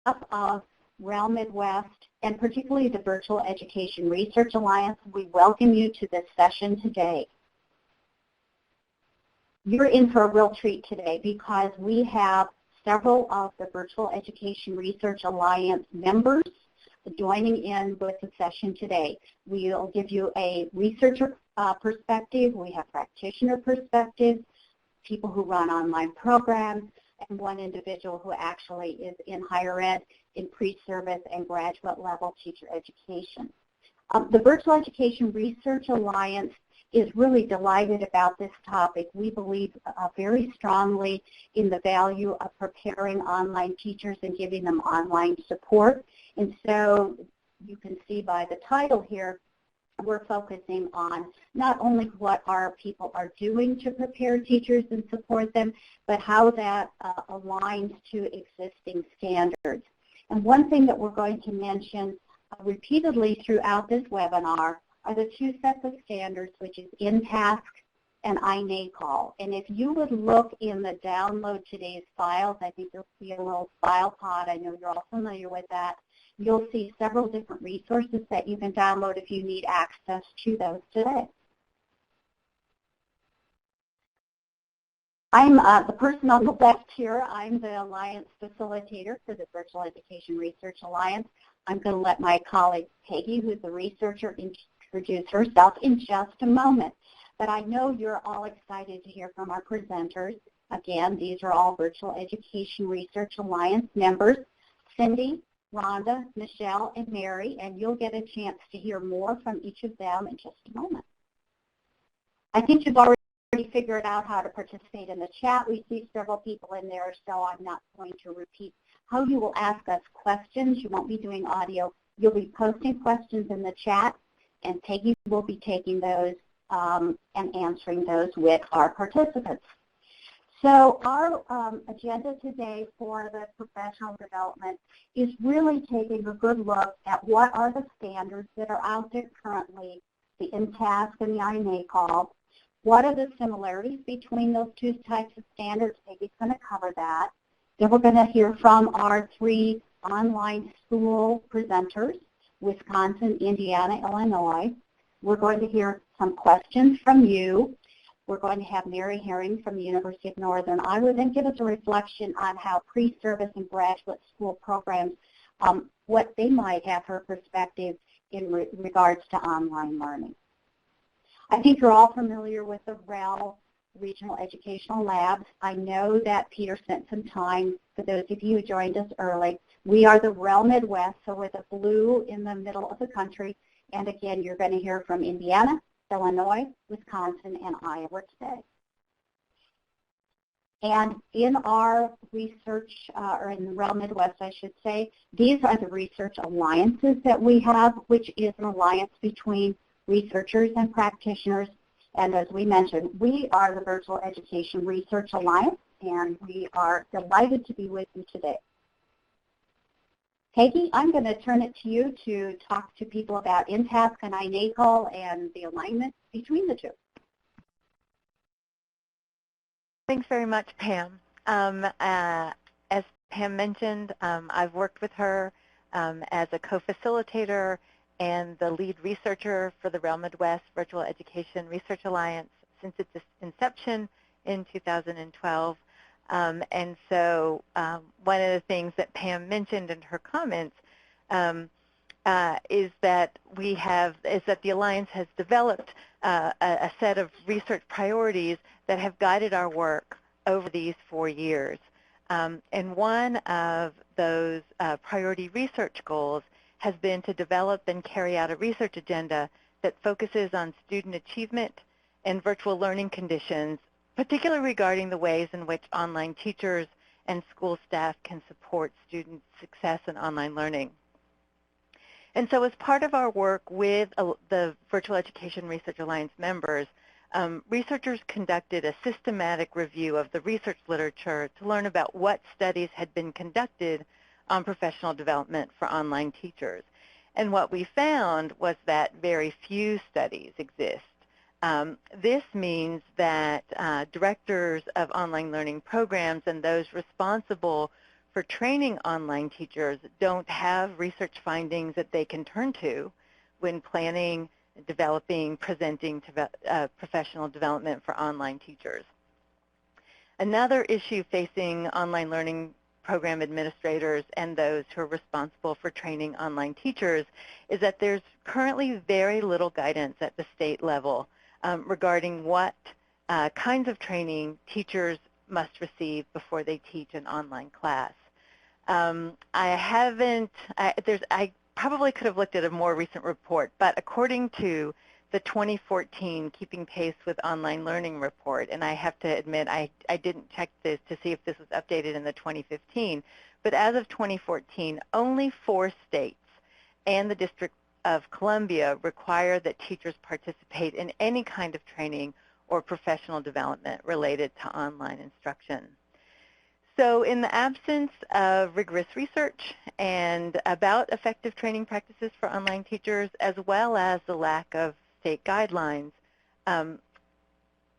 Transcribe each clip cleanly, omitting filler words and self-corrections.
of REL Midwest, and particularly the Virtual Education Research Alliance, we welcome you to this session today. You're in for a real treat today because we have several of the Virtual Education Research Alliance members joining in with the session today. We'll give you a researcher perspective, we have practitioner perspective, people who run online programs, and one individual who actually is in higher ed, in pre-service and graduate level teacher education. The Virtual Education Research Alliance is really delighted about this topic. We believe very strongly in the value of preparing online teachers and giving them online support. And so you can see by the title here, we're focusing on not only what our people are doing to prepare teachers and support them, but how that aligns to existing standards. And one thing that we're going to mention repeatedly throughout this webinar are the two sets of standards, which is InTASC and iNACOL. And if you would look in the download today's files, I think you'll see a little file pod. I know you're all familiar with that. You'll see several different resources that you can download if you need access to those today. I'm the person on the left here. I'm the Alliance Facilitator for the Virtual Education Research Alliance. I'm going to let my colleague Peggy, who's the researcher, introduce herself in just a moment. But I know you're all excited to hear from our presenters. Again, these are all Virtual Education Research Alliance members, Cindy, Rhonda, Michelle, and Mary, and you'll get a chance to hear more from each of them in just a moment. I think you've already figured out how to participate in the chat. We see several people in there, so I'm not going to repeat how you will ask us questions. You won't be doing audio. You'll be posting questions in the chat, and Peggy will be taking those and answering those with our participants. So our agenda today for the professional development is really taking a good look at what are the standards that are out there currently, the InTASC and the iNACOL. What are the similarities between those two types of standards? Peggy's going to cover that. Then we're going to hear from our three online school presenters, Wisconsin, Indiana, Illinois. We're going to hear some questions from you. We're going to have Mary Herring from the University of Northern Iowa then give us a reflection on how pre-service and graduate school programs, what they might have her perspective in regards to online learning. I think you're all familiar with the REL Regional Educational Labs. I know that Peter spent some time, for those of you who joined us early. We are the REL Midwest, so with a blue in the middle of the country. And again, you're going to hear from Indiana, Illinois, Wisconsin, and Iowa today. And in our research, or in the REL Midwest, I should say, these are the research alliances that we have, which is an alliance between researchers and practitioners. And as we mentioned, we are the Virtual Education Research Alliance, and we are delighted to be with you today. Peggy, I'm going to turn it to you to talk to people about InTASC and iNACOL and the alignment between the two. Thanks very much, Pam. As Pam mentioned, I've worked with her as a co-facilitator and the lead researcher for the REL Midwest Virtual Education Research Alliance since its inception in 2012. And so one of the things that Pam mentioned in her comments is that the Alliance has developed a set of research priorities that have guided our work over these 4 years. And one of those priority research goals has been to develop and carry out a research agenda that focuses on student achievement and virtual learning conditions, particularly regarding the ways in which online teachers and school staff can support student success in online learning. And so as part of our work with the Virtual Education Research Alliance members, researchers conducted a systematic review of the research literature to learn about what studies had been conducted on professional development for online teachers. And what we found was that very few studies exist. This means that directors of online learning programs and those responsible for training online teachers don't have research findings that they can turn to when planning, developing, presenting professional development for online teachers. Another issue facing online learning program administrators and those who are responsible for training online teachers is that there's currently very little guidance at the state level regarding what kinds of training teachers must receive before they teach an online class. I probably could have looked at a more recent report, but according to the 2014 Keeping Pace with Online Learning report, and I have to admit I didn't check this to see if this was updated in the 2015, but as of 2014, only 4 states and the District of Columbia require that teachers participate in any kind of training or professional development related to online instruction. So in the absence of rigorous research and about effective training practices for online teachers, as well as the lack of state guidelines,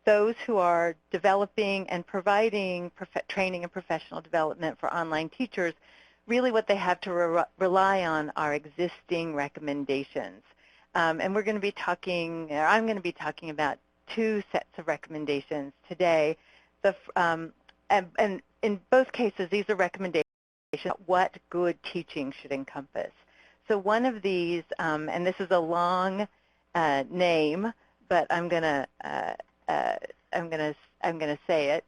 those who are developing and providing training and professional development for online teachers, really what they have to rely on are existing recommendations. And we're going to be talking, or I'm going to be talking about 2 sets of recommendations today. And in both cases, these are recommendations about what good teaching should encompass. So one of these, and this is a long name, but I'm gonna say it,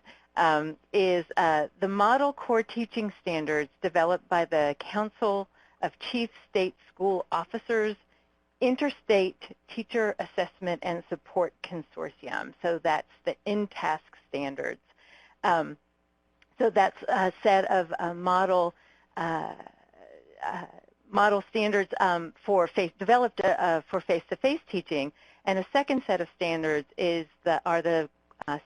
is the Model Core Teaching Standards developed by the Council of Chief State School Officers Interstate Teacher Assessment and Support Consortium. So that's the InTASC standards. So that's a set of model standards developed for face-to-face teaching, and a second set of standards are the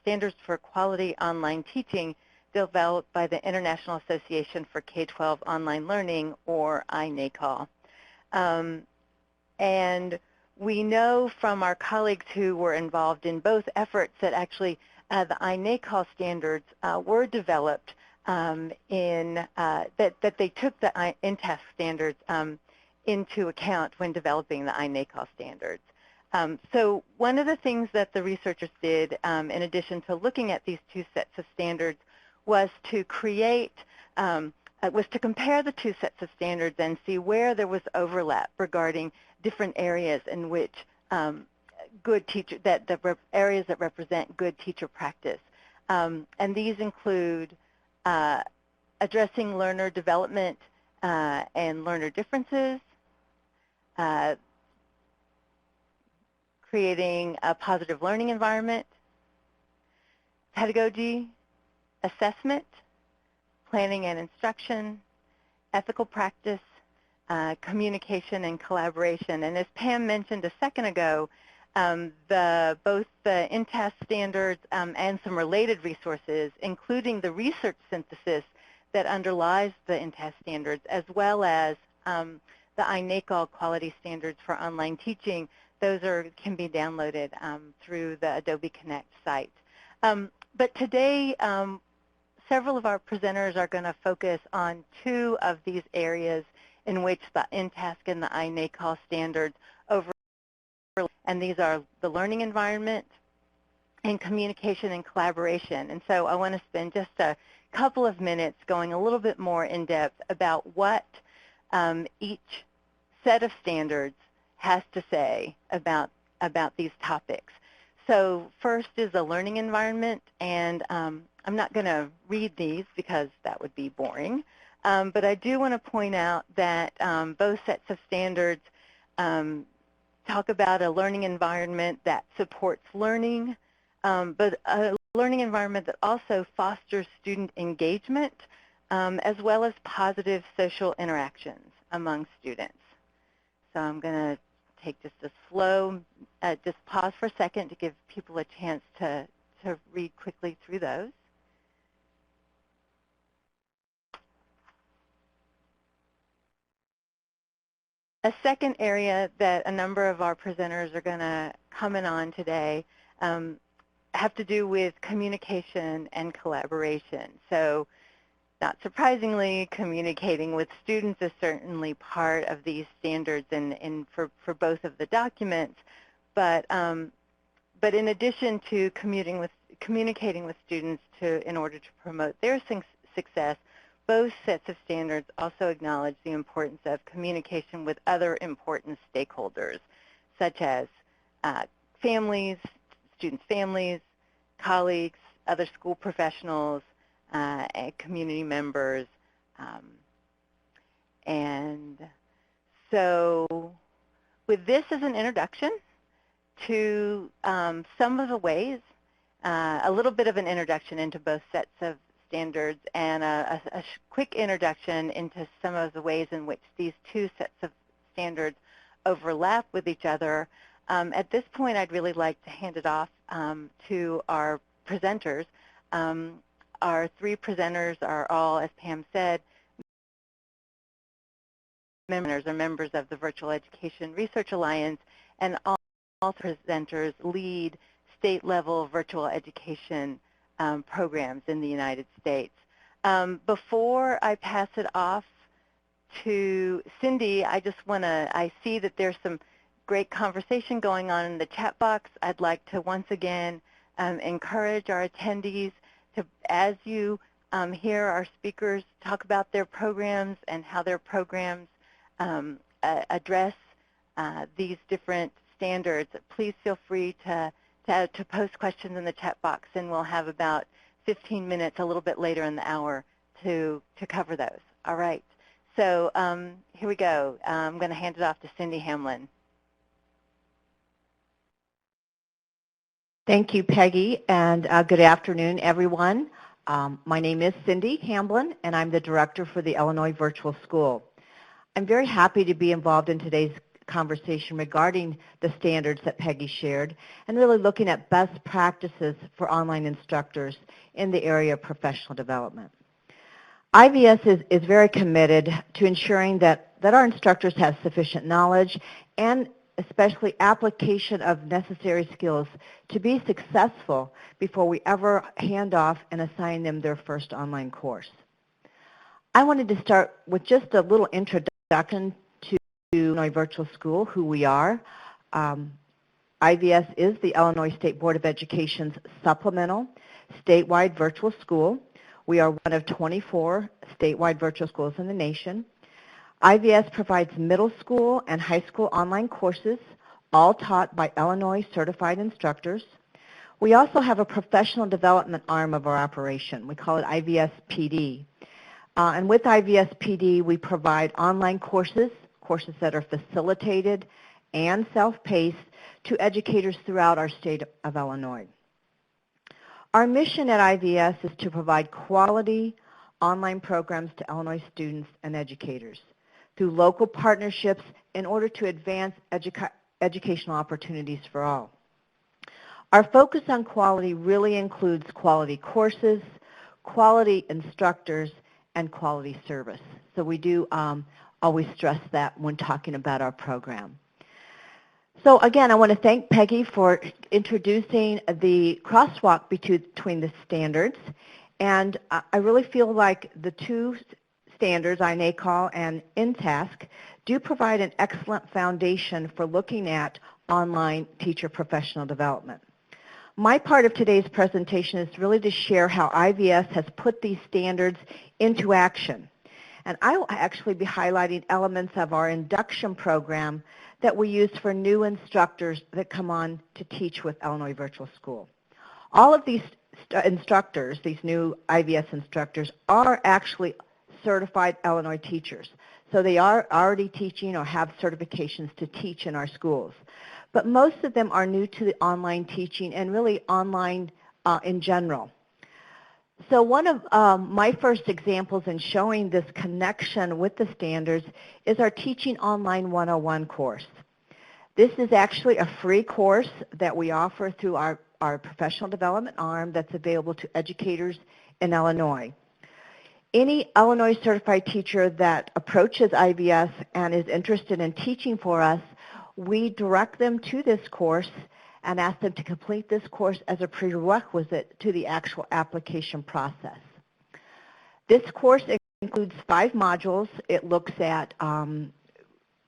standards for quality online teaching developed by the International Association for K-12 Online Learning, or iNACOL. And we know from our colleagues who were involved in both efforts that actually the iNACOL standards were developed that they took the InTASC standards into account when developing the iNACOL standards. So one of the things that the researchers did, in addition to looking at these 2 sets of standards, was to compare the 2 sets of standards and see where there was overlap regarding different areas in which areas that represent good teacher practice. And these include addressing learner development and learner differences, creating a positive learning environment, pedagogy, assessment, planning and instruction, ethical practice, communication and collaboration. And as Pam mentioned a second ago, both the InTASC standards and some related resources, including the research synthesis that underlies the InTASC standards, as well as the iNACOL quality standards for online teaching, those can be downloaded through the Adobe Connect site. But today, several of our presenters are going to focus on 2 of these areas in which the InTASC and the iNACOL standards and these are the learning environment and communication and collaboration. And so I want to spend just a couple of minutes going a little bit more in depth about what each set of standards has to say about these topics. So first is the learning environment, and I'm not going to read these because that would be boring, but I do want to point out that both sets of standards talk about a learning environment that supports learning, but a learning environment that also fosters student engagement, as well as positive social interactions among students. So I'm going to take just a slow, just pause for a second to give people a chance to read quickly through those. A second area that a number of our presenters are going to comment on today have to do with communication and collaboration. So not surprisingly, communicating with students is certainly part of these standards for both of the documents. But in addition to communicating with students in order to promote their success, both sets of standards also acknowledge the importance of communication with other important stakeholders, such as families, students' families, colleagues, other school professionals, community members. And so with this as an introduction to some of the ways, a little bit of an introduction into both sets of standards and a quick introduction into some of the ways in which these two sets of standards overlap with each other. At this point, I'd really like to hand it off to our presenters. Our three presenters are all, as Pam said, members of the Virtual Education Research Alliance, and all presenters lead state-level virtual education programs in the United States. Before I pass it off to Cindy, I see that there's some great conversation going on in the chat box. I'd like to once again encourage our attendees to, as you hear our speakers talk about their programs and how their programs address these different standards, please feel free to post questions in the chat box, and we'll have about 15 minutes a little bit later in the hour to cover those. All right. So here we go. I'm going to hand it off to Cindy Hamlin. Thank you, Peggy, and good afternoon, everyone. My name is Cindy Hamlin, and I'm the director for the Illinois Virtual School. I'm very happy to be involved in today's conversation regarding the standards that Peggy shared and really looking at best practices for online instructors in the area of professional development. IVS is very committed to ensuring that our instructors have sufficient knowledge and especially application of necessary skills to be successful before we ever hand off and assign them their first online course. I wanted to start with just a little introduction to Illinois Virtual School, who we are. IVS is the Illinois State Board of Education's supplemental statewide virtual school. We are one of 24 statewide virtual schools in the nation. IVS provides middle school and high school online courses, all taught by Illinois certified instructors. We also have a professional development arm of our operation. We call it IVS PD. And with IVS PD, we provide online courses that are facilitated and self-paced to educators throughout our state of Illinois. Our mission at IVS is to provide quality online programs to Illinois students and educators through local partnerships in order to advance educational opportunities for all. Our focus on quality really includes quality courses, quality instructors, and quality service. So we do always stress that when talking about our program. So again, I want to thank Peggy for introducing the crosswalk between the standards. And I really feel like the two standards, iNACOL and InTASC, do provide an excellent foundation for looking at online teacher professional development. My part of today's presentation is really to share how IVS has put these standards into action. And I will actually be highlighting elements of our induction program that we use for new instructors that come on to teach with Illinois Virtual School. All of these instructors, these new IVS instructors, are actually certified Illinois teachers. So they are already teaching or have certifications to teach in our schools. But most of them are new to the online teaching and really online in general. So one of my first examples in showing this connection with the standards is our Teaching Online 101 course. This is actually a free course that we offer through our professional development arm that's available to educators in Illinois. Any Illinois certified teacher that approaches IVS and is interested in teaching for us, we direct them to this course and ask them to complete this course as a prerequisite to the actual application process. This course includes 5 modules. It looks at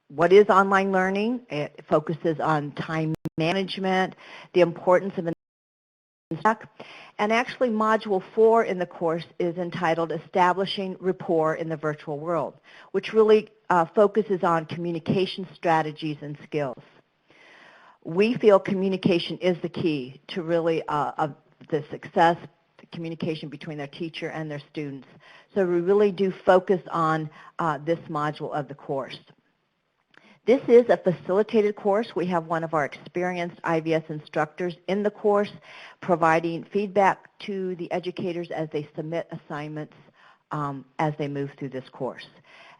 what is online learning. It focuses on time management, the importance of and actually Module 4 in the course is entitled Establishing Rapport in the Virtual World, which really focuses on communication strategies and skills. We feel communication is the key to really of the success, the communication between their teacher and their students. So we really do focus on this module of the course. This is a facilitated course. We have one of our experienced IVS instructors in the course providing feedback to the educators as they submit assignments as they move through this course.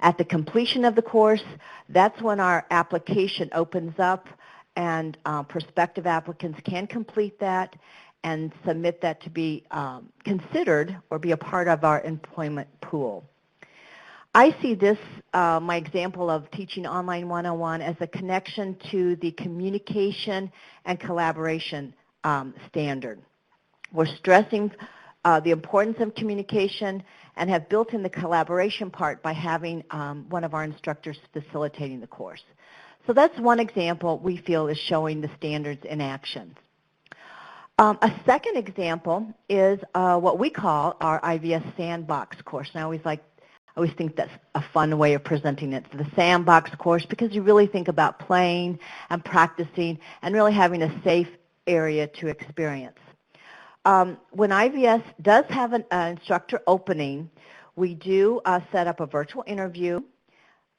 At the completion of the course, that's when our application opens up and prospective applicants can complete that and submit that to be considered or be a part of our employment pool. I see this, my example of teaching online one-on-one, as a connection to the communication and collaboration standard. We're stressing the importance of communication and have built in the collaboration part by having one of our instructors facilitating the course. So that's one example we feel is showing the standards in action. A second example is what we call our IVS Sandbox course. And I always think that's a fun way of presenting it, the Sandbox course, because you really think about playing and practicing and really having a safe area to experience. When IVS does have an instructor opening, we do set up a virtual interview.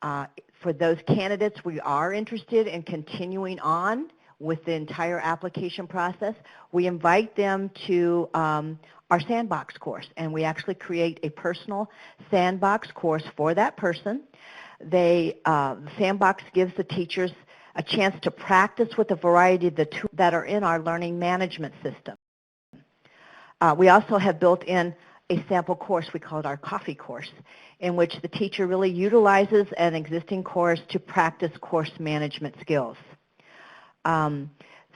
For those candidates we are interested in continuing on with the entire application process, we invite them to our Sandbox course, and we actually create a personal Sandbox course for that person. The Sandbox gives the teachers a chance to practice with a variety of the tools that are in our learning management system. We also have built in a sample course, we call it our coffee course, in which the teacher really utilizes an existing course to practice course management skills.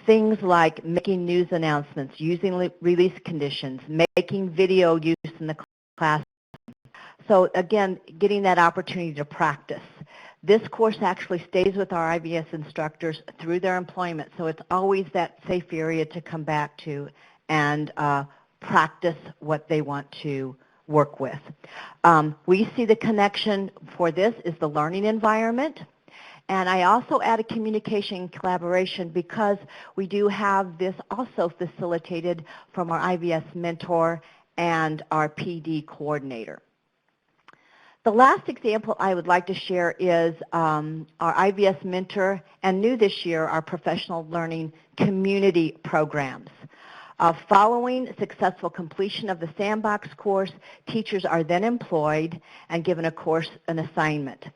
Things like making news announcements, using release conditions, making video use in the class. So again, getting that opportunity to practice. This course actually stays with our IVS instructors through their employment, so it's always that safe area to come back to and practice what they want to work with. We see the connection for this is the learning environment. And I also add a communication and collaboration because we do have this also facilitated from our IVS mentor and our PD coordinator. The last example I would like to share is our IVS mentor and new this year, our professional learning community programs. Following successful completion of the Sandbox course, teachers are then employed and given a course, an assignment.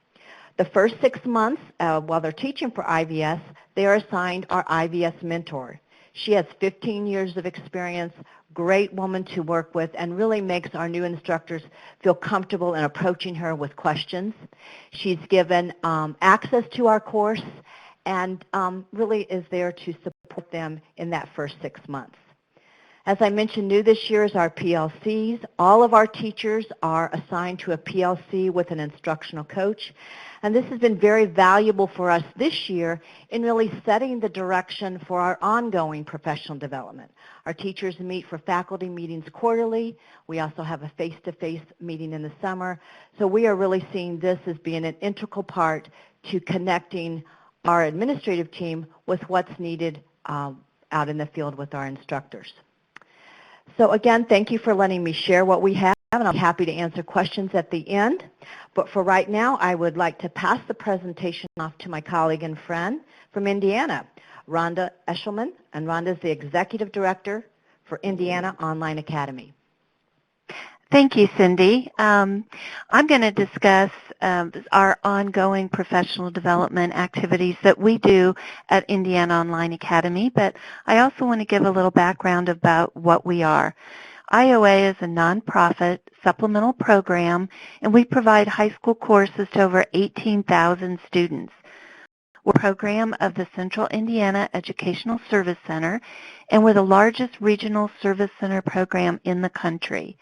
The first 6 months, while they're teaching for IVS, they are assigned our IVS mentor. She has 15 years of experience, great woman to work with, and really makes our new instructors feel comfortable in approaching her with questions. She's given access to our course and really is there to support them in that first 6 months. As I mentioned, new this year is our PLCs. All of our teachers are assigned to a PLC with an instructional coach. And this has been very valuable for us this year in really setting the direction for our ongoing professional development. Our teachers meet for faculty meetings quarterly. We also have a face-to-face meeting in the summer. So we are really seeing this as being an integral part to connecting our administrative team with what's needed out in the field with our instructors. So again, thank you for letting me share what we have, and I'm happy to answer questions at the end. But for right now, I would like to pass the presentation off to my colleague and friend from Indiana, Rhonda Eshelman, and Rhonda is the Executive Director for Indiana Online Academy. Thank you, Cindy. I'm going to discuss our ongoing professional development activities that we do at Indiana Online Academy, but I also want to give a little background about what we are. IOA is a nonprofit supplemental program, and we provide high school courses to over 18,000 students. We're a program of the Central Indiana Educational Service Center, and we're the largest regional service center program in the country.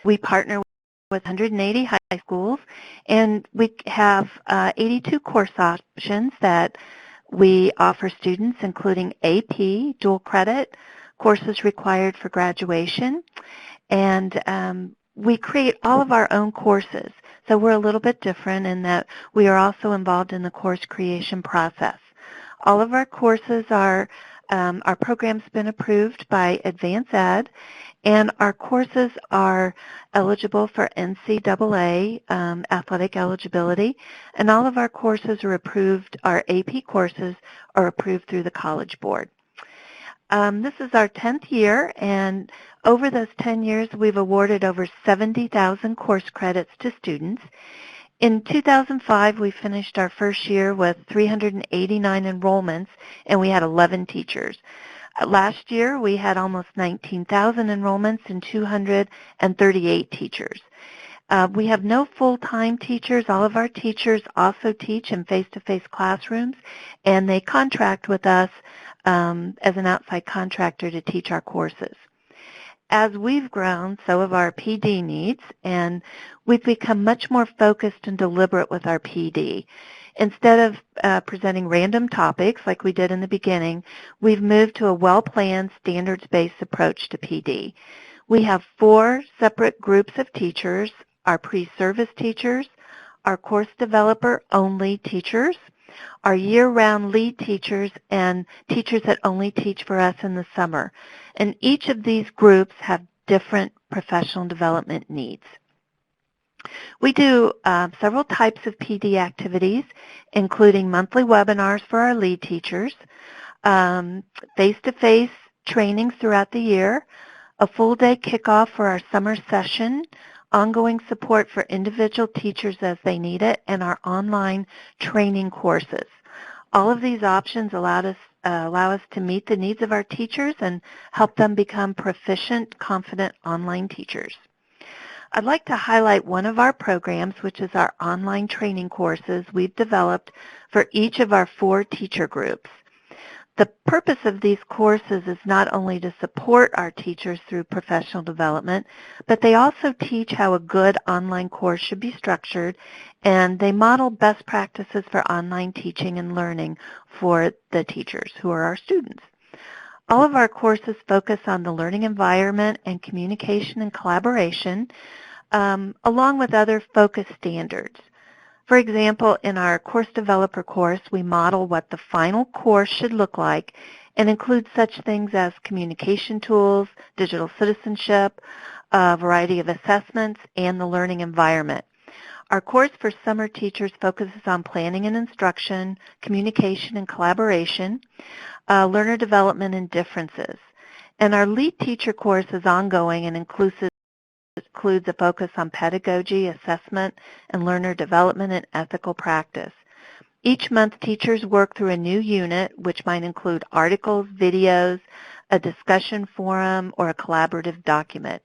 We partner with 180 high schools, and we have 82 course options that we offer students, including AP, dual credit, courses required for graduation, and we create all of our own courses. So we're a little bit different in that we are also involved in the course creation process. All of our courses are, our program's been approved by Advance Ed, and our courses are eligible for NCAA athletic eligibility, and all of our courses are approved, our AP courses are approved through the College Board. This is our 10th year, and over those 10 years, we've awarded over 70,000 course credits to students. In 2005, we finished our first year with 389 enrollments, and we had 11 teachers. Last year, we had almost 19,000 enrollments and 238 teachers. We have no full-time teachers. All of our teachers also teach in face-to-face classrooms, and they contract with us as an outside contractor to teach our courses. As we've grown, so have our PD needs, and we've become much more focused and deliberate with our PD. Instead of presenting random topics like we did in the beginning, we've moved to a well-planned, standards-based approach to PD. We have 4 separate groups of teachers: our pre-service teachers, our course developer-only teachers, our year-round lead teachers, and teachers that only teach for us in the summer. And each of these groups have different professional development needs. We do several types of PD activities, including monthly webinars for our lead teachers, face-to-face trainings throughout the year, a full-day kickoff for our summer session, ongoing support for individual teachers as they need it, and our online training courses. All of these options allow us to meet the needs of our teachers and help them become proficient, confident online teachers. I'd like to highlight one of our programs, which is our online training courses we've developed for each of our 4 teacher groups. The purpose of these courses is not only to support our teachers through professional development, but they also teach how a good online course should be structured, and they model best practices for online teaching and learning for the teachers who are our students. All of our courses focus on the learning environment and communication and collaboration, along with other focus standards. For example, in our course developer course, we model what the final course should look like and include such things as communication tools, digital citizenship, a variety of assessments, and the learning environment. Our course for summer teachers focuses on planning and instruction, communication and collaboration, learner development and differences. And our lead teacher course is ongoing and includes a focus on pedagogy, assessment, and learner development and ethical practice. Each month, teachers work through a new unit, which might include articles, videos, a discussion forum, or a collaborative document.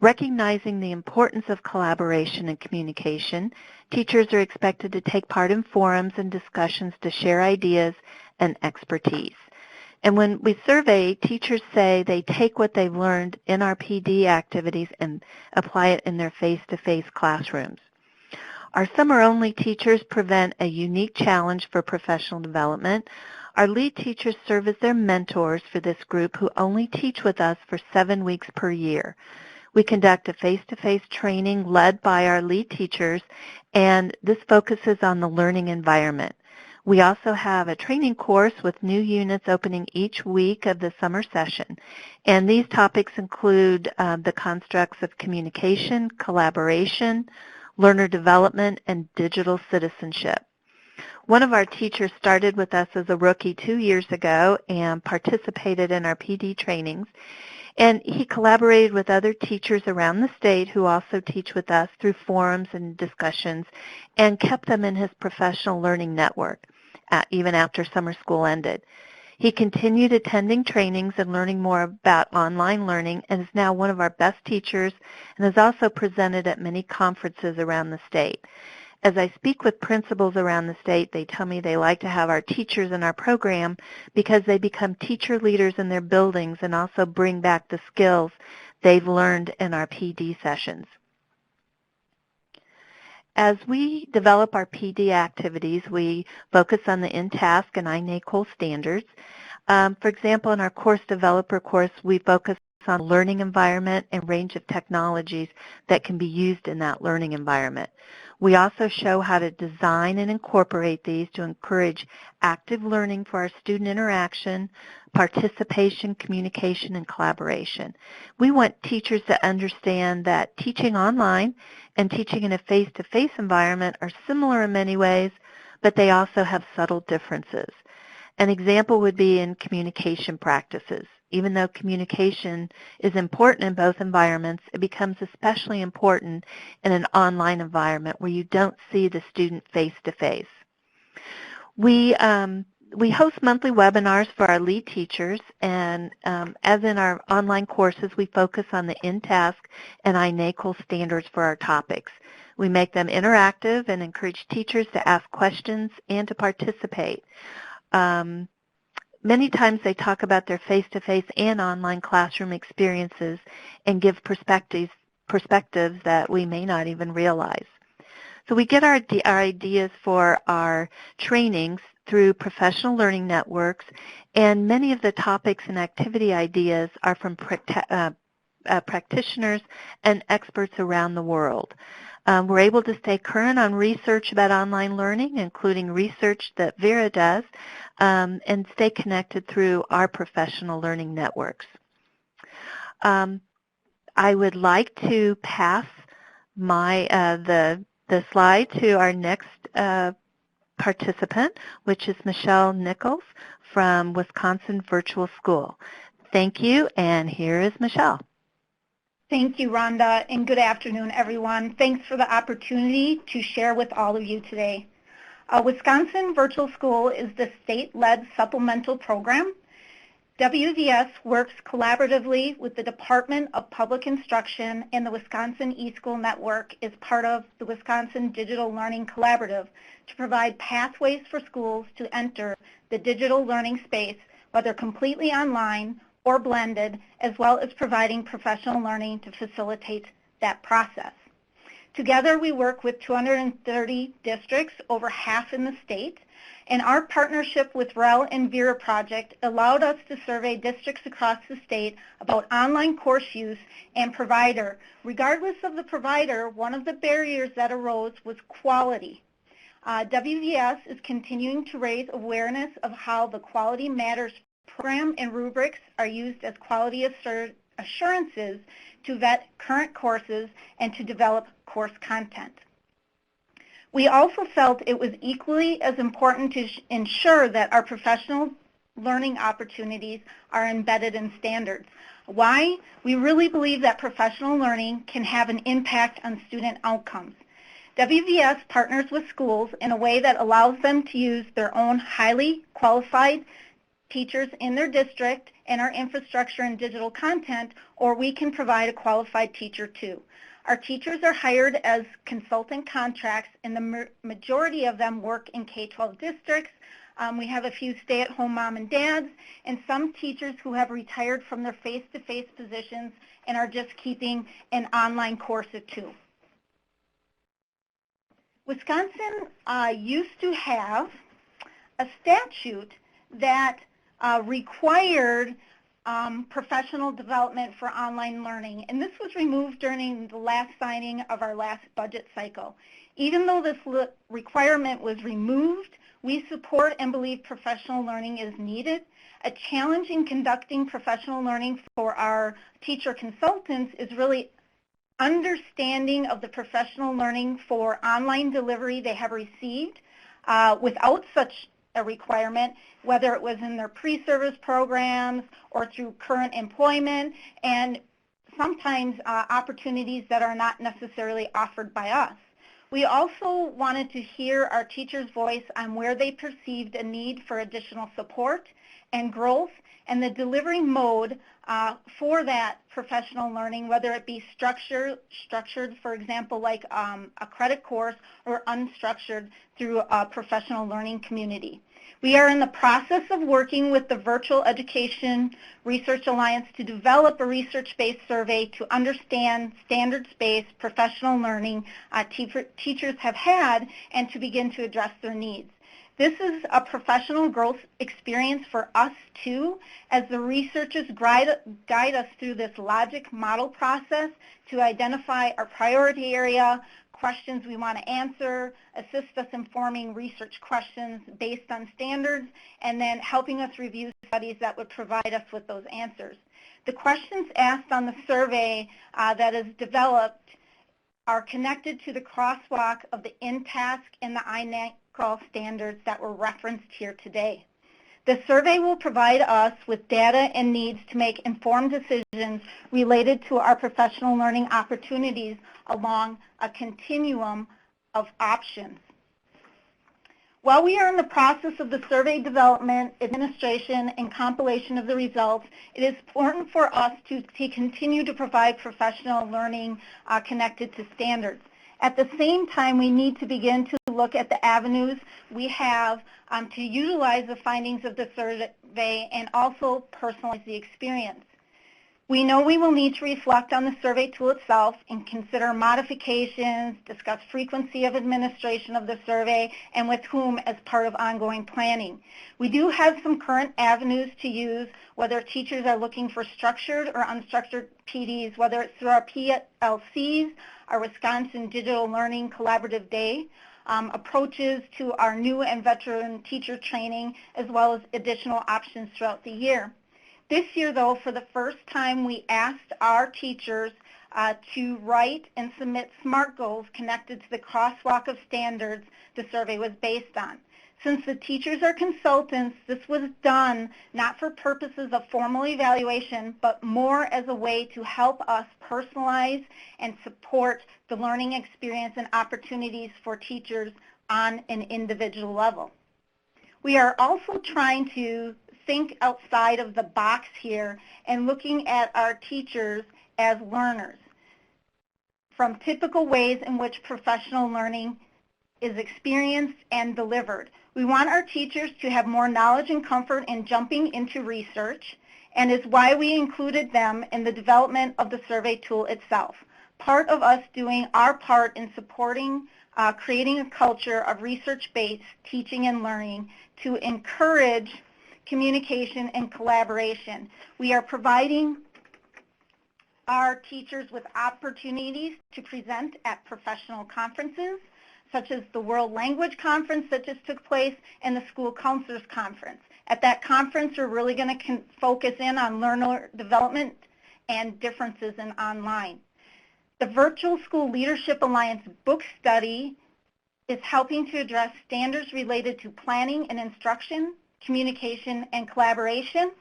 Recognizing the importance of collaboration and communication, teachers are expected to take part in forums and discussions to share ideas and expertise. And when we survey, teachers say they take what they've learned in our PD activities and apply it in their face-to-face classrooms. Our summer-only teachers present a unique challenge for professional development. Our lead teachers serve as their mentors for this group who only teach with us for 7 weeks per year. We conduct a face-to-face training led by our lead teachers, and this focuses on the learning environment. We also have a training course with new units opening each week of the summer session, and these topics include the constructs of communication, collaboration, learner development, and digital citizenship. One of our teachers started with us as a rookie 2 years ago and participated in our PD trainings, and he collaborated with other teachers around the state who also teach with us through forums and discussions and kept them in his professional learning network, even after summer school ended. He continued attending trainings and learning more about online learning and is now one of our best teachers and has also presented at many conferences around the state. As I speak with principals around the state, they tell me they like to have our teachers in our program because they become teacher leaders in their buildings and also bring back the skills they've learned in our PD sessions. As we develop our PD activities, we focus on the InTASC and iNACOL standards. For example, in our course developer course, we focus on learning environment and range of technologies that can be used in that learning environment. We also show how to design and incorporate these to encourage active learning for our student interaction, participation, communication, and collaboration. We want teachers to understand that teaching online and teaching in a face-to-face environment are similar in many ways, but they also have subtle differences. An example would be in communication practices. Even though communication is important in both environments, it becomes especially important in an online environment where you don't see the student face-to-face. We host monthly webinars for our lead teachers, and as in our online courses, we focus on the InTASC and iNACOL standards for our topics. We make them interactive and encourage teachers to ask questions and to participate. Many times they talk about their face-to-face and online classroom experiences and give perspectives that we may not even realize. So we get our ideas for our trainings through professional learning networks, and many of the topics and activity ideas are from practitioners and experts around the world. We're able to stay current on research about online learning, including research that Vera does, and stay connected through our professional learning networks. I would like to pass the slide to our next participant, which is Michelle Nichols from Wisconsin Virtual School. Thank you, and here is Michelle. Thank you, Rhonda, and good afternoon, everyone. Thanks for the opportunity to share with all of you today. Wisconsin Virtual School is the state-led supplemental program. WVS works collaboratively with the Department of Public Instruction, and the Wisconsin eSchool Network is part of the Wisconsin Digital Learning Collaborative to provide pathways for schools to enter the digital learning space, whether completely online or blended, as well as providing professional learning to facilitate that process. Together, we work with 230 districts, over half in the state, and our partnership with REL and Vera Project allowed us to survey districts across the state about online course use and provider. Regardless of the provider, one of the barriers that arose was quality. WVS is continuing to raise awareness of how the Quality Matters program and rubrics are used as quality assurances to vet current courses and to develop course content. We also felt it was equally as important to ensure that our professional learning opportunities are embedded in standards. Why? We really believe that professional learning can have an impact on student outcomes. WVS partners with schools in a way that allows them to use their own highly qualified teachers in their district and our infrastructure and digital content, or we can provide a qualified teacher too. Our teachers are hired as consultant contracts, and the majority of them work in K-12 districts. We have a few stay-at-home mom and dads, and some teachers who have retired from their face-to-face positions and are just keeping an online course or two. Wisconsin used to have a statute that required professional development for online learning, and this was removed during the last signing of our last budget cycle. Even though this requirement was removed, we support and believe professional learning is needed. A challenge in conducting professional learning for our teacher consultants is really understanding of the professional learning for online delivery they have received without such a requirement, whether it was in their pre-service programs or through current employment, and sometimes opportunities that are not necessarily offered by us. We also wanted to hear our teachers' voice on where they perceived a need for additional support and growth, and the delivery mode for that professional learning, whether it be structured, for example, like a credit course, or unstructured through a professional learning community. We are in the process of working with the Virtual Education Research Alliance to develop a research-based survey to understand standards-based professional learning teachers have had and to begin to address their needs. This is a professional growth experience for us too, as the researchers guide us through this logic model process to identify our priority area, questions we want to answer, assist us in forming research questions based on standards, and then helping us review studies that would provide us with those answers. The questions asked on the survey that is developed are connected to the crosswalk of the InTASC and the iNACOL standards that were referenced here today. The survey will provide us with data and needs to make informed decisions related to our professional learning opportunities along a continuum of options. While we are in the process of the survey development, administration, and compilation of the results, it is important for us to continue to provide professional learning connected to standards. At the same time, we need to begin to look at the avenues we have to utilize the findings of the survey and also personalize the experience. We know we will need to reflect on the survey tool itself and consider modifications, discuss frequency of administration of the survey, and with whom as part of ongoing planning. We do have some current avenues to use, whether teachers are looking for structured or unstructured PDs, whether it's through our PLCs, our Wisconsin Digital Learning Collaborative Day, approaches to our new and veteran teacher training, as well as additional options throughout the year. This year, though, for the first time, we asked our teachers to write and submit SMART goals connected to the crosswalk of standards the survey was based on. Since the teachers are consultants, this was done not for purposes of formal evaluation, but more as a way to help us personalize and support the learning experience and opportunities for teachers on an individual level. We are also trying to think outside of the box here and looking at our teachers as learners from typical ways in which professional learning is experienced and delivered. We want our teachers to have more knowledge and comfort in jumping into research, and is why we included them in the development of the survey tool itself. Part of us doing our part in supporting creating a culture of research-based teaching and learning to encourage communication and collaboration. We are providing our teachers with opportunities to present at professional conferences, such as the World Language Conference that just took place and the School Counselors Conference. At that conference, we're really going to focus in on learner development and differences in online. The Virtual School Leadership Alliance book study is helping to address standards related to planning and instruction, communication and collaboration,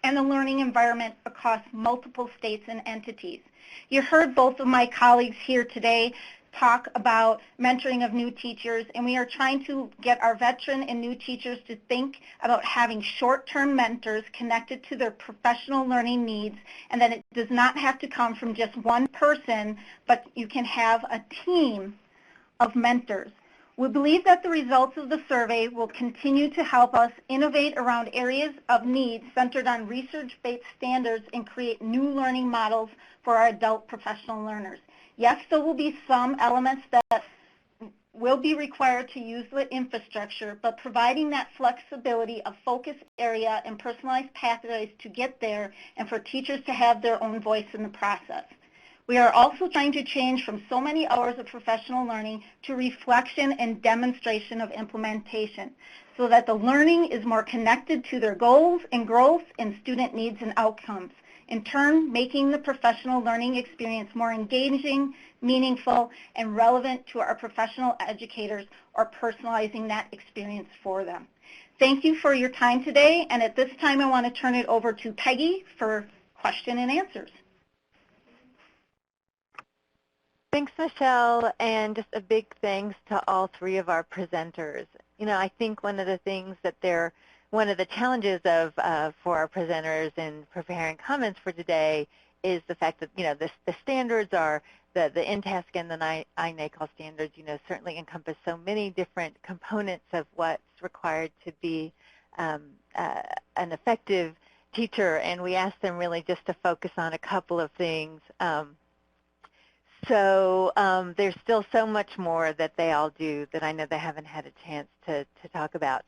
and the learning environment across multiple states and entities. You heard both of my colleagues here today talk about mentoring of new teachers, and we are trying to get our veteran and new teachers to think about having short-term mentors connected to their professional learning needs, and that it does not have to come from just one person, but you can have a team of mentors. We believe that the results of the survey will continue to help us innovate around areas of need centered on research-based standards and create new learning models for our adult professional learners. Yes, there will be some elements that will be required to use the infrastructure, but providing that flexibility of focus area and personalized pathways to get there and for teachers to have their own voice in the process. We are also trying to change from so many hours of professional learning to reflection and demonstration of implementation so that the learning is more connected to their goals and growth and student needs and outcomes, in turn making the professional learning experience more engaging, meaningful, and relevant to our professional educators, or personalizing that experience for them. Thank you for your time today, and at this time I want to turn it over to Peggy for question and answers. Thanks, Michelle, and just a big thanks to all three of our presenters. You know, I think one of the things that they're one of the challenges for our presenters in preparing comments for today is the fact that, the standards are the InTASC and the iNACOL standards, certainly encompass so many different components of what's required to be an effective teacher, and we asked them really just to focus on a couple of things. So there's still so much more that they all do that I know they haven't had a chance to talk about.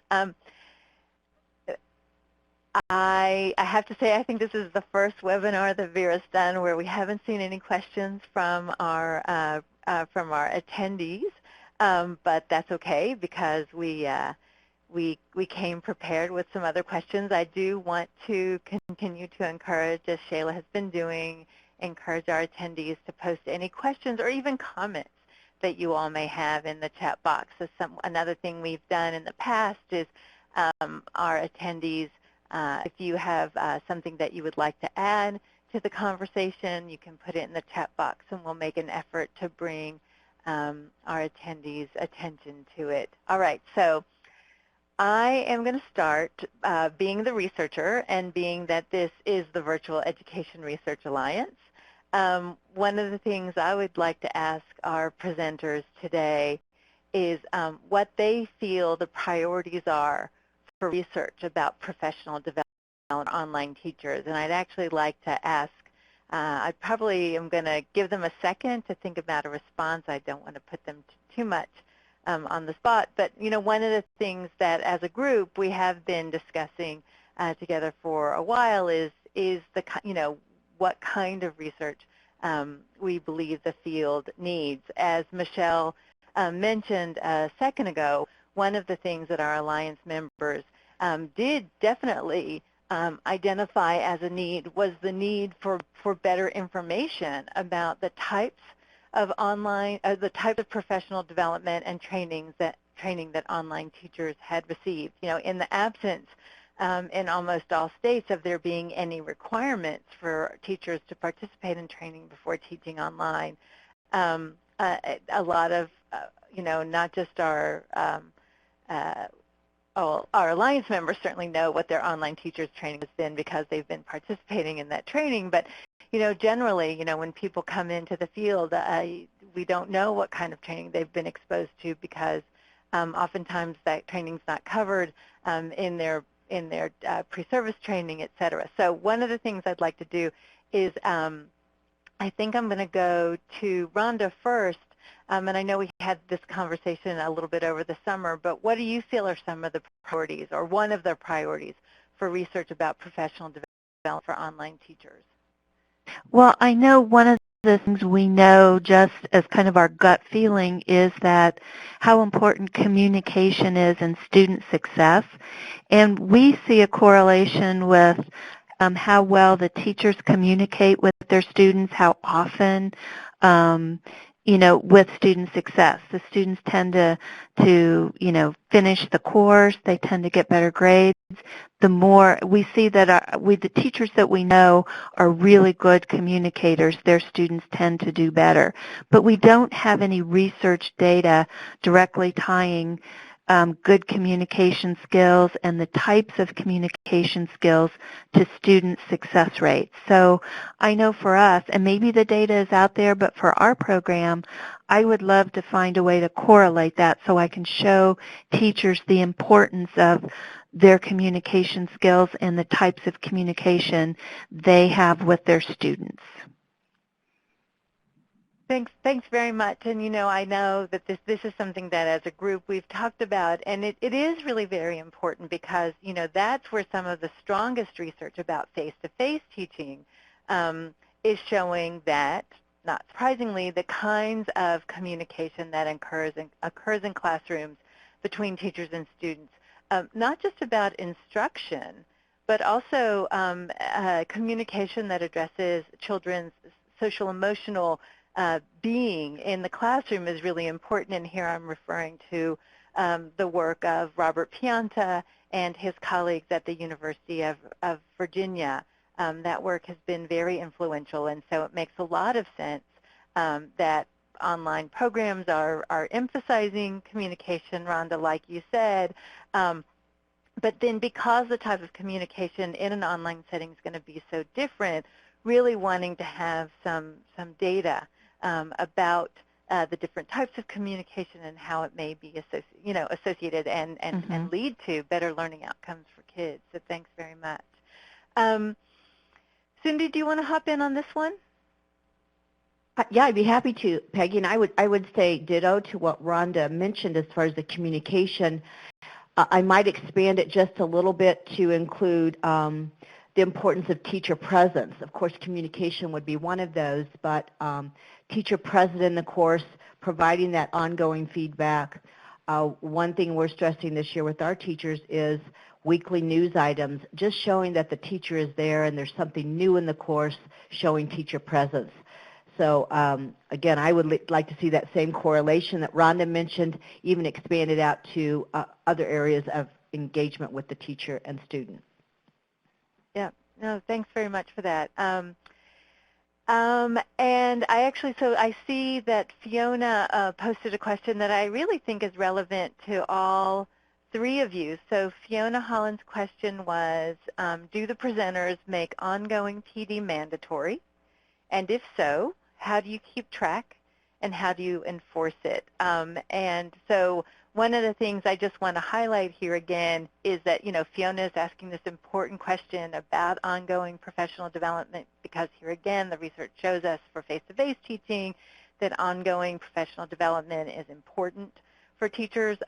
I have to say I think this is the first webinar that Vera's done where we haven't seen any questions from our attendees, but that's okay because we came prepared with some other questions. I do want to continue to encourage, as Shayla has been doing, encourage our attendees to post any questions or even comments that you all may have in the chat box. So another thing we've done in the past is our attendees, if you have something that you would like to add to the conversation, you can put it in the chat box and we'll make an effort to bring our attendees' attention to it. All right, so I am going to start being the researcher, and being that this is the Virtual Education Research Alliance. One of the things I would like to ask our presenters today is what they feel the priorities are for research about professional development of online teachers. And I'd actually like to ask, I probably am going to give them a second to think about a response. I don't want to put them too much on the spot. But, one of the things that as a group we have been discussing together for a while is the, what kind of research we believe the field needs. As Michelle mentioned a second ago, one of the things that our Alliance members did definitely identify as a need was the need for better information about the types of the type of professional development and training that online teachers had received. In the absence in almost all states of there being any requirements for teachers to participate in training before teaching online, a lot of, not just our Alliance members certainly know what their online teachers training has been because they've been participating in that training, but generally, when people come into the field, we don't know what kind of training they've been exposed to because oftentimes that training's not covered in their pre-service training, et cetera. So one of the things I'd like to do is I think I'm going to go to Rhonda first. And I know we had this conversation a little bit over the summer, but what do you feel are some of the priorities or one of the priorities for research about professional development for online teachers? Well, I know one of the things we know just as kind of our gut feeling is that how important communication is in student success. And we see a correlation with how well the teachers communicate with their students, how often, with student success. The students tend to finish the course. They tend to get better grades. The more we see that the teachers that we know are really good communicators, their students tend to do better. But we don't have any research data directly tying good communication skills and the types of communication skills to student success rates. So I know for us, and maybe the data is out there, but for our program, I would love to find a way to correlate that so I can show teachers the importance of their communication skills and the types of communication they have with their students. Thanks very much. And I know that this is something that as a group we've talked about, and it is really very important because that's where some of the strongest research about face-to-face teaching is showing that, not surprisingly, the kinds of communication that occurs in classrooms between teachers and students, not just about instruction, but also communication that addresses children's social-emotional being in the classroom is really important, and here I'm referring to the work of Robert Pianta and his colleagues at the University of Virginia. That work has been very influential, and so it makes a lot of sense that online programs are emphasizing communication, Rhonda, like you said, But then because the type of communication in an online setting is going to be so different, really wanting to have some data about the different types of communication and how it may be associated and lead to better learning outcomes for kids. So thanks very much. Cindy, do you want to hop in on this one? Yeah, I'd be happy to, Peggy. And I would say ditto to what Rhonda mentioned as far as the communication. I might expand it just a little bit to include the importance of teacher presence. Of course, communication would be one of those, but teacher presence in the course, providing that ongoing feedback. One thing we're stressing this year with our teachers is weekly news items, just showing that the teacher is there and there's something new in the course, showing teacher presence. So again, I would like to see that same correlation that Rhonda mentioned, even expanded out to other areas of engagement with the teacher and student. Yeah, no, thanks very much for that. And I see that Fiona posted a question that I really think is relevant to all three of you. So Fiona Holland's question was, do the presenters make ongoing PD mandatory? And if so, how do you keep track and how do you enforce it? And so one of the things I just want to highlight here again is that, Fiona is asking this important question about ongoing professional development, because here again, the research shows us for face-to-face teaching that ongoing professional development is important for teachers,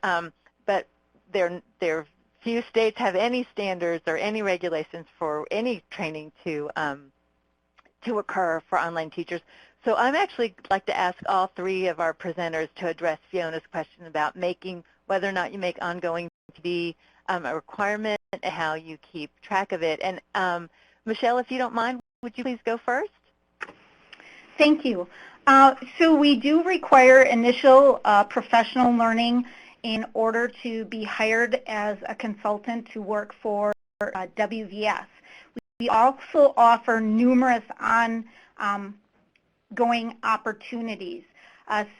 but there few states have any standards or any regulations for any training to occur for online teachers. So I'm actually like to ask all three of our presenters to address Fiona's question about whether or not you make ongoing PD a requirement, how you keep track of it. And Michelle, if you don't mind, would you please go first? Thank you. So we do require initial professional learning in order to be hired as a consultant to work for WVS. We also offer numerous ongoing opportunities.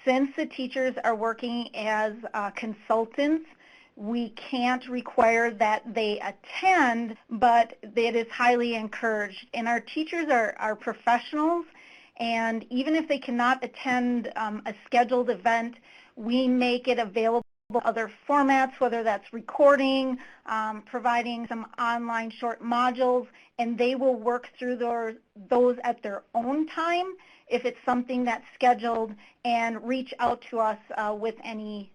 Since the teachers are working as consultants, we can't require that they attend, but it is highly encouraged. And our teachers are professionals, and even if they cannot attend a scheduled event, we make it available in other formats, whether that's recording, providing some online short modules, and they will work through those at their own time if it's something that's scheduled, and reach out to us with any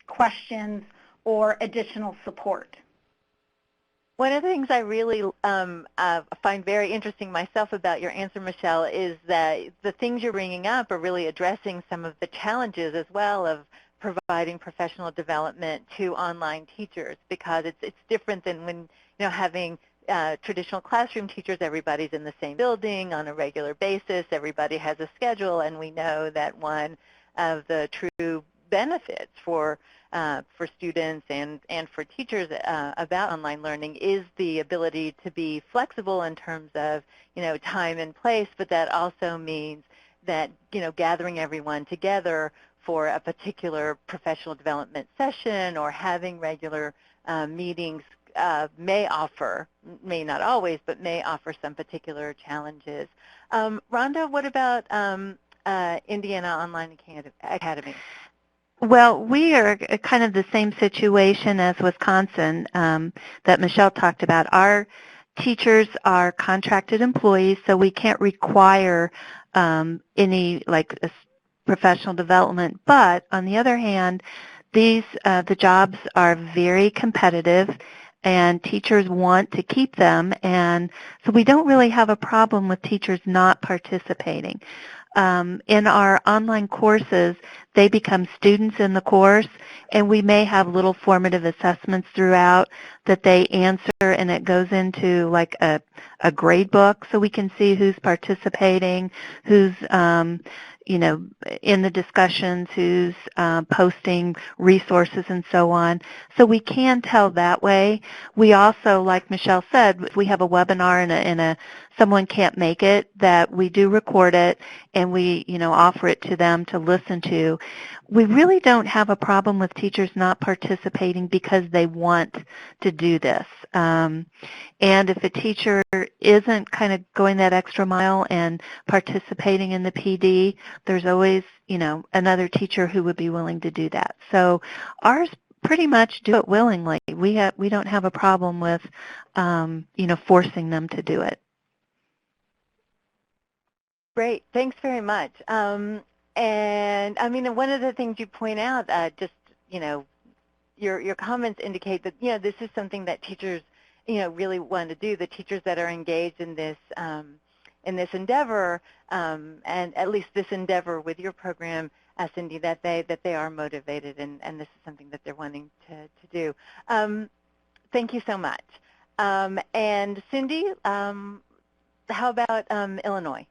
questions or additional support. One of the things I really find very interesting myself about your answer, Michelle, is that the things you're bringing up are really addressing some of the challenges as well of providing professional development to online teachers, because it's different than when having traditional classroom teachers. Everybody's in the same building on a regular basis. Everybody has a schedule, and we know that one of the true benefits for students and for teachers about online learning is the ability to be flexible in terms of time and place, but that also means that gathering everyone together for a particular professional development session or having regular meetings may not always, but may offer some particular challenges. Rhonda, what about Indiana Online Academy? Well, we are kind of the same situation as Wisconsin that Michelle talked about. Our teachers are contracted employees, so we can't require any professional development. But on the other hand, the jobs are very competitive, and teachers want to keep them, and so we don't really have a problem with teachers not participating. In our online courses, they become students in the course, and we may have little formative assessments throughout that they answer, and it goes into like a grade book, so we can see who's participating, who's in the discussions, who's posting resources and so on. So we can tell that way. We also, like Michelle said, if we have a webinar in a someone can't make it, that we do record it and we, offer it to them to listen to. We really don't have a problem with teachers not participating because they want to do this. And if a teacher isn't kind of going that extra mile and participating in the PD, there's always, another teacher who would be willing to do that. So ours pretty much do it willingly. We don't have a problem with, forcing them to do it. Great, thanks very much. And I mean, one of the things you point out, your comments indicate that this is something that teachers really want to do. The teachers that are engaged in this endeavor, and at least this endeavor with your program, Cindy, that they are motivated, and this is something that they're wanting to do. Thank you so much. And Cindy, how about Illinois?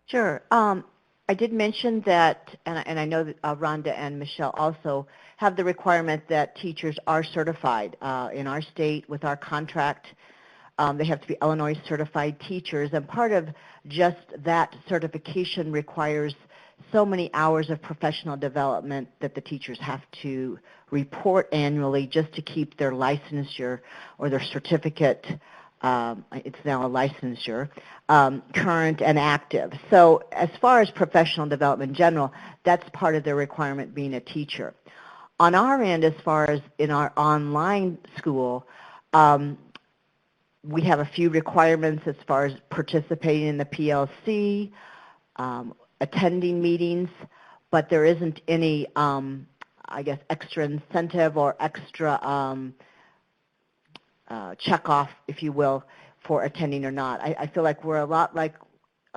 Sure. I did mention that, and I know that Rhonda and Michelle also have the requirement that teachers are certified. In our state, with our contract, they have to be Illinois certified teachers, and part of just that certification requires so many hours of professional development that the teachers have to report annually just to keep their licensure or their certificate, it's now a licensure, current and active. So as far as professional development in general, that's part of their requirement being a teacher. On our end, as far as in our online school, we have a few requirements as far as participating in the PLC, attending meetings, but there isn't any, I guess, extra incentive or extra check-off, if you will, for attending or not. I feel like we're a lot like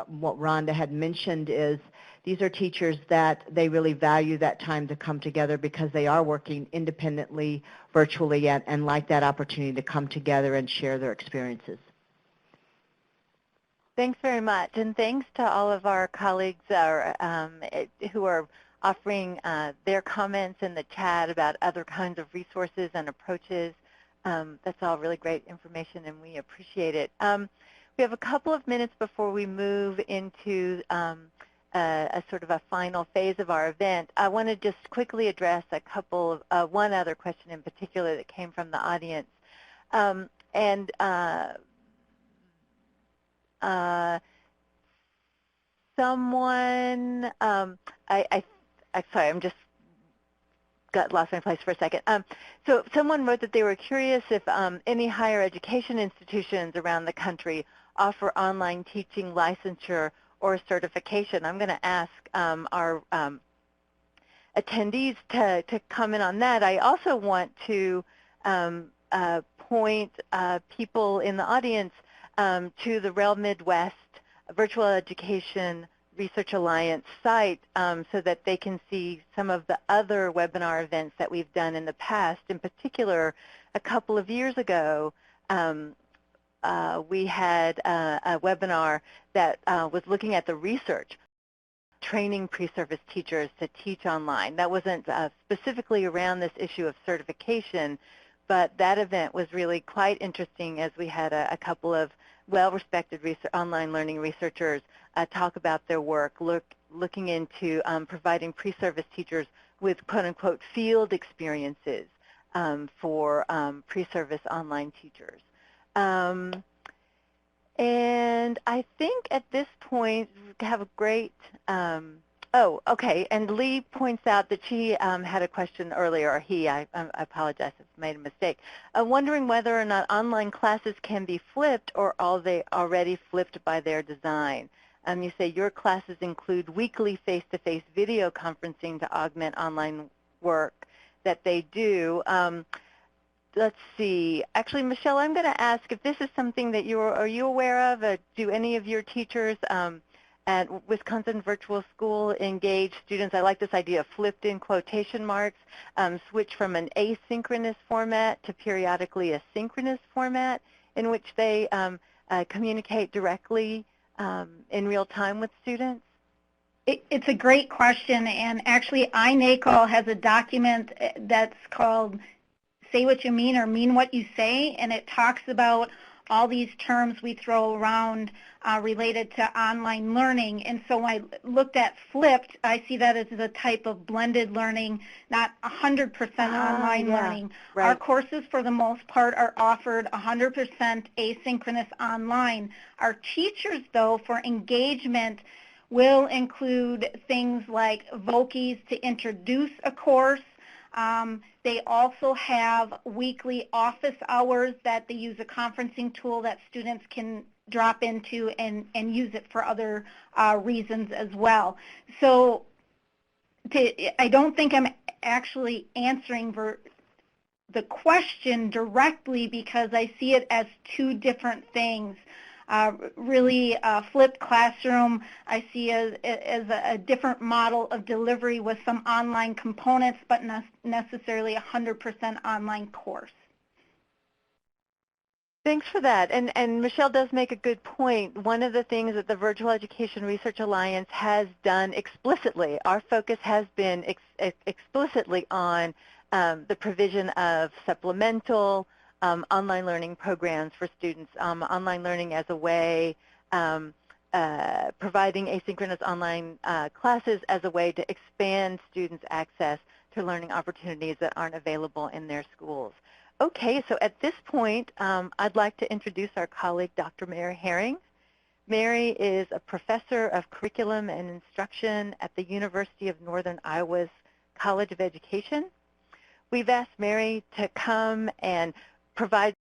what Rhonda had mentioned is these are teachers that they really value that time to come together because they are working independently, virtually, and like that opportunity to come together and share their experiences. Thanks very much, and thanks to all of our colleagues who are offering their comments in the chat about other kinds of resources and approaches. That's all really great information, and we appreciate it. We have a couple of minutes before we move into a sort of a final phase of our event. I want to just quickly address a couple of one other question in particular that came from the audience. Someone, sorry, I'm just lost my place for a second. So someone wrote that they were curious if any higher education institutions around the country offer online teaching licensure or certification. I'm going to ask our attendees to comment on that. I also want to point people in the audience to the REL Midwest Virtual Education Research Alliance site so that they can see some of the other webinar events that we've done in the past. In particular, a couple of years ago, we had a webinar that was looking at the research, training pre-service teachers to teach online. That wasn't specifically around this issue of certification, but that event was really quite interesting as we had a couple of well-respected online learning researchers talk about their work, looking into providing pre-service teachers with quote-unquote field experiences for pre-service online teachers. And I think at this point we have a great, oh, okay, and Lee points out that she had a question earlier, or he, I apologize if I made a mistake, wondering whether or not online classes can be flipped or are they already flipped by their design. You say your classes include weekly face-to-face video conferencing to augment online work that they do. Let's see. Actually, Michelle, I'm going to ask if this is something that are you aware of? Do any of your teachers at Wisconsin Virtual School engage students? I like this idea of flipped in quotation marks, switch from an asynchronous format to periodically a synchronous format in which they communicate directly in real time with students? It's a great question, and actually iNACOL has a document that's called Say What You Mean or Mean What You Say, and it talks about all these terms we throw around related to online learning. And so when I looked at flipped, I see that as a type of blended learning, not 100% online learning. Right. Our courses, for the most part, are offered 100% asynchronous online. Our teachers, though, for engagement, will include things like Vokies to introduce a course. They also have weekly office hours that they use a conferencing tool that students can drop into and use it for other reasons as well. So I don't think I'm actually answering the question directly because I see it as two different things. Really, flipped classroom I see as a different model of delivery with some online components, but not necessarily 100% online course. Thanks for that. And Michelle does make a good point. One of the things that the Virtual Education Research Alliance has done explicitly, our focus has been explicitly on the provision of supplemental online learning programs for students, online learning as a way, providing asynchronous online classes as a way to expand students' access to learning opportunities that aren't available in their schools. Okay, so at this point, I'd like to introduce our colleague, Dr. Mary Herring. Mary is a professor of curriculum and instruction at the University of Northern Iowa's College of Education. We've asked Mary to come and provide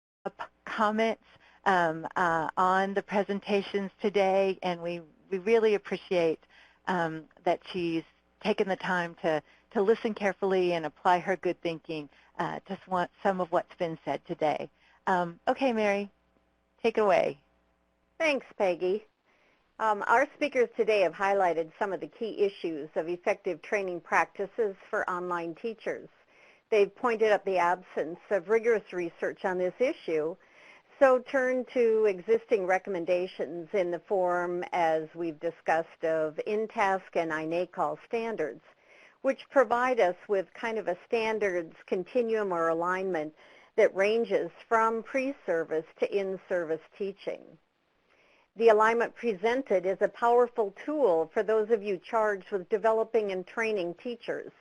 comments on the presentations today, and we really appreciate that she's taken the time to listen carefully and apply her good thinking to some of what's been said today. Okay, Mary, take it away. Thanks, Peggy. Our speakers today have highlighted some of the key issues of effective training practices for online teachers. They've pointed out the absence of rigorous research on this issue, so turn to existing recommendations in the form, as we've discussed, of InTASC and iNACOL standards, which provide us with kind of a standards continuum or alignment that ranges from pre-service to in-service teaching. The alignment presented is a powerful tool for those of you charged with developing and training teachers,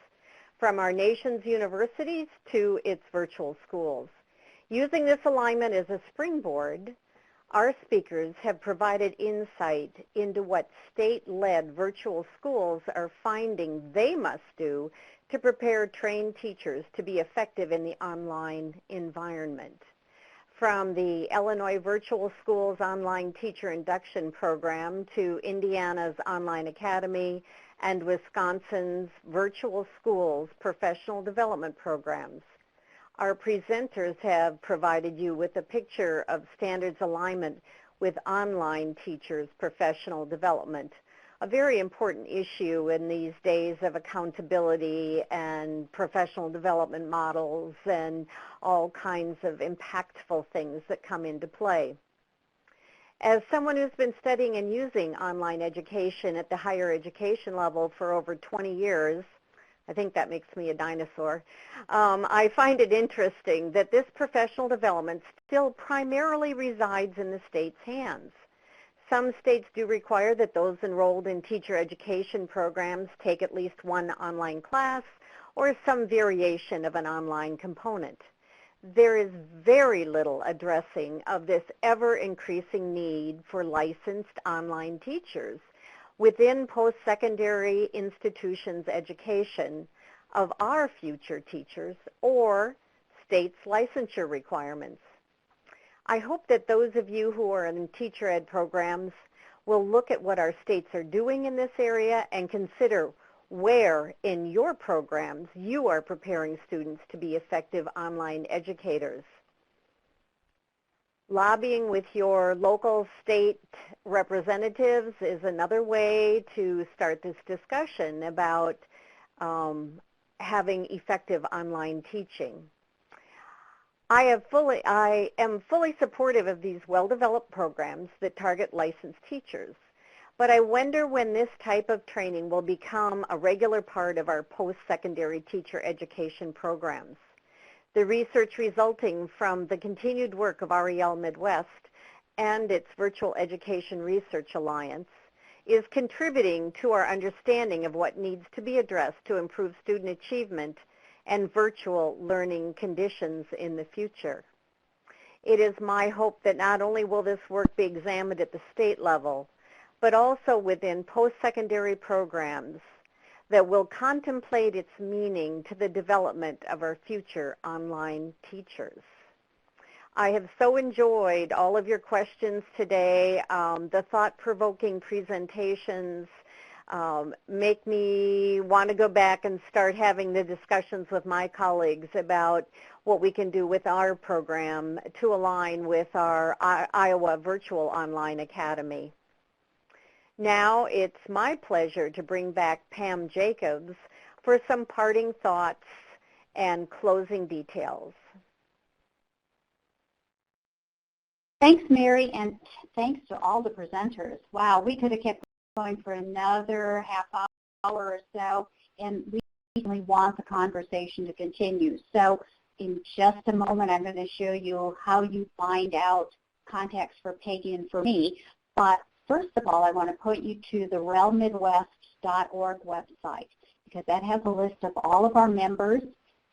from our nation's universities to its virtual schools. Using this alignment as a springboard, our speakers have provided insight into what state-led virtual schools are finding they must do to prepare trained teachers to be effective in the online environment. From the Illinois Virtual Schools Online Teacher Induction Program to Indiana's Online Academy and Wisconsin's Virtual Schools Professional Development Programs, our presenters have provided you with a picture of standards alignment with online teachers' professional development, a very important issue in these days of accountability and professional development models and all kinds of impactful things that come into play. As someone who's been studying and using online education at the higher education level for over 20 years, I think that makes me a dinosaur, I find it interesting that this professional development still primarily resides in the state's hands. Some states do require that those enrolled in teacher education programs take at least one online class or some variation of an online component. There is very little addressing of this ever-increasing need for licensed online teachers within post-secondary institutions' education of our future teachers or states' licensure requirements. I hope that those of you who are in teacher ed programs will look at what our states are doing in this area and consider where in your programs you are preparing students to be effective online educators. Lobbying with your local state representatives is another way to start this discussion about having effective online teaching. I am fully supportive of these well-developed programs that target licensed teachers, but I wonder when this type of training will become a regular part of our post-secondary teacher education programs. The research resulting from the continued work of REL Midwest and its Virtual Education Research Alliance is contributing to our understanding of what needs to be addressed to improve student achievement and virtual learning conditions in the future. It is my hope that not only will this work be examined at the state level, but also within post-secondary programs that will contemplate its meaning to the development of our future online teachers. I have so enjoyed all of your questions today. The thought-provoking presentations make me want to go back and start having the discussions with my colleagues about what we can do with our program to align with our Iowa Virtual Online Academy. Now it's my pleasure to bring back Pam Jacobs for some parting thoughts and closing details. Thanks, Mary, and thanks to all the presenters. Wow, we could have kept going for another half hour or so, and we really want the conversation to continue. So in just a moment, I'm going to show you how you find out contacts for Peggy and for me. But first of all, I want to point you to the relmidwest.org website, because that has a list of all of our members.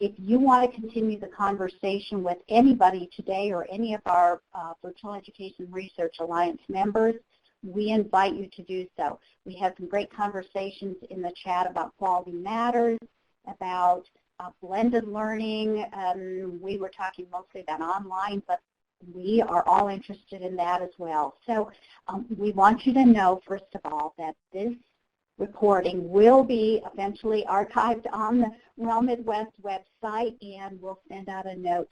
If you want to continue the conversation with anybody today or any of our Virtual Education Research Alliance members, we invite you to do so. We had some great conversations in the chat about quality matters, about blended learning. We were talking mostly about online, but we are all interested in that as well. So we want you to know, first of all, that this recording will be eventually archived on the REL Midwest website, and we'll send out a note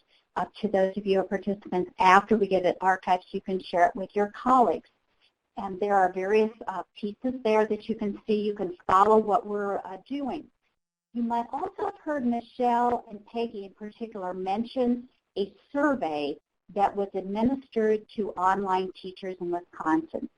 to those of you participants after we get it archived so you can share it with your colleagues. And there are various pieces there that you can see. You can follow what we're doing. You might also have heard Michelle and Peggy in particular mention a survey that was administered to online teachers in Wisconsin.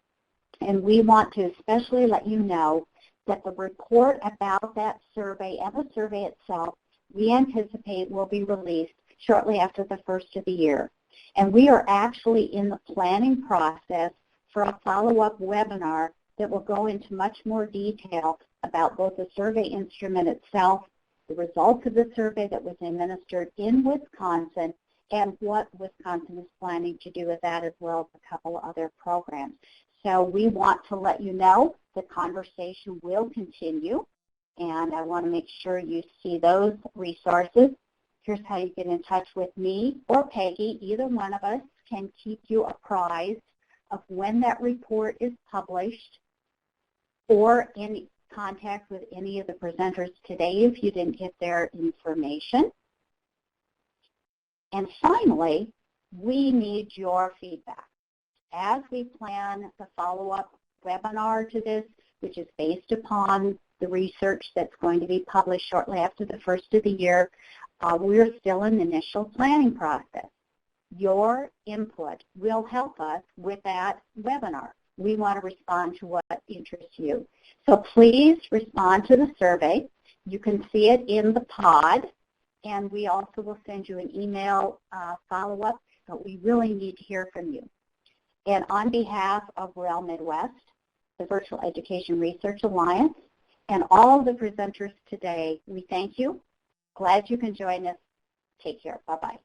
And we want to especially let you know that the report about that survey and the survey itself, we anticipate will be released shortly after the first of the year. And we are actually in the planning process for a follow-up webinar that will go into much more detail about both the survey instrument itself, the results of the survey that was administered in Wisconsin, and what Wisconsin is planning to do with that, as well as a couple of other programs. So we want to let you know the conversation will continue, and I want to make sure you see those resources. Here's how you get in touch with me or Peggy. Either one of us can keep you apprised of when that report is published, or in contact with any of the presenters today if you didn't get their information. And finally, we need your feedback. As we plan the follow-up webinar to this, which is based upon the research that's going to be published shortly after the first of the year, we're still in the initial planning process. Your input will help us with that webinar. We want to respond to what interests you. So please respond to the survey. You can see it in the pod, and we also will send you an email follow-up, but we really need to hear from you. And on behalf of REL Midwest, the Virtual Education Research Alliance, and all of the presenters today, we thank you. Glad you can join us. Take care. Bye-bye.